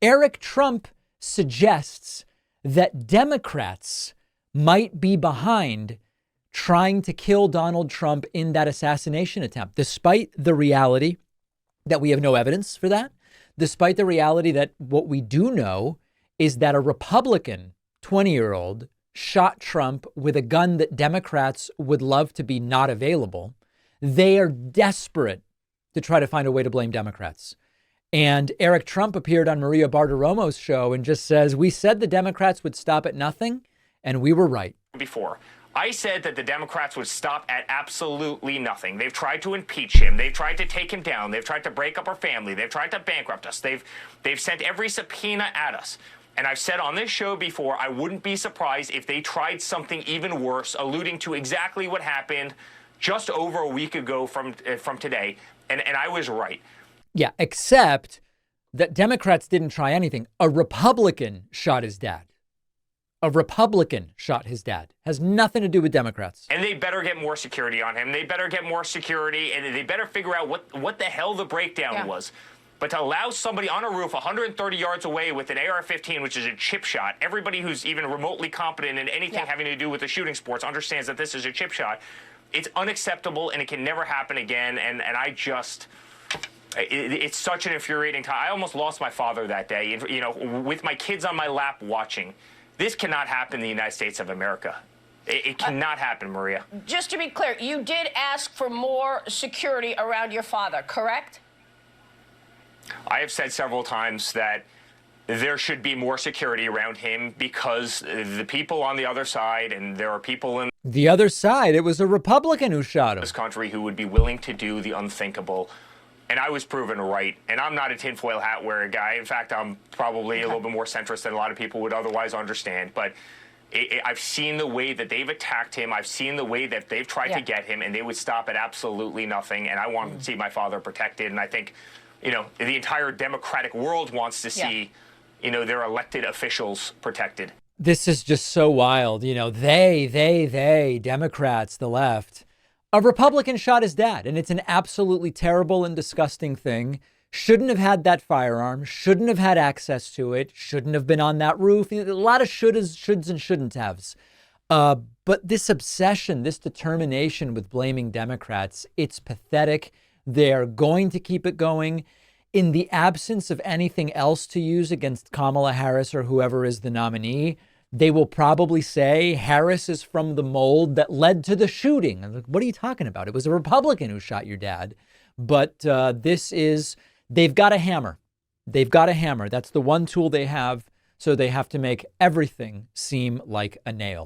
Eric Trump suggests that Democrats might be behind trying to kill Donald Trump in that assassination attempt, despite the reality that we have no evidence for that, despite the reality that what we do know is that a Republican 20-year-old shot Trump with a gun that Democrats would love to be not available. They are desperate to try to find a way to blame Democrats. And Eric Trump appeared on Maria Bartiromo's show and just says, we said the Democrats would stop at nothing, and we were right. Before, I said that the Democrats would stop at absolutely nothing. They've tried to impeach him. They've tried to take him down. They've tried to break up our family. They've tried to bankrupt us. They've sent every subpoena at us. And I've said on this show before, I wouldn't be surprised if they tried something even worse, alluding to exactly what happened just over a week ago from today. And I was right. Yeah, except that Democrats didn't try anything. A Republican shot his dad. A Republican shot his dad. Has nothing to do with Democrats. And they better get more security on him. They better get more security, and they better figure out what the hell the breakdown was. But to allow somebody on a roof 130 yards away with an AR-15, which is a chip shot, everybody who's even remotely competent in anything having to do with the shooting sports understands that this is a chip shot. It's unacceptable, and it can never happen again. And I just... It's such an infuriating time. I almost lost my father that day, you know, with my kids on my lap watching. This cannot happen in the United States of America. It cannot happen, Maria. Just to be clear, you did ask for more security around your father, correct? I have said several times that there should be more security around him because the people on the other side, and there are people in the other side, it was a Republican who shot him. This country who would be willing to do the unthinkable. And I was proven right. And I'm not a tinfoil hat wearing guy. In fact, I'm probably a little bit more centrist than a lot of people would otherwise understand. But I've seen the way that they've attacked him. I've seen the way that they've tried to get him, and they would stop at absolutely nothing. And I want to see my father protected. And I think, you know, the entire democratic world wants to see, you know, their elected officials protected. This is just so wild. You know, they, Democrats, the left. A Republican shot his dad, and it's an absolutely terrible and disgusting thing. Shouldn't have had that firearm, shouldn't have had access to it, shouldn't have been on that roof. A lot of shoulds and shouldn't haves. But this obsession, this determination with blaming Democrats, it's pathetic. They're going to keep it going. In the absence of anything else to use against Kamala Harris or whoever is the nominee, they will probably say Harris is from the mold that led to the shooting. I'm like, what are you talking about? It was a Republican who shot your dad. But they've got a hammer. They've got a hammer. That's the one tool they have. So they have to make everything seem like a nail.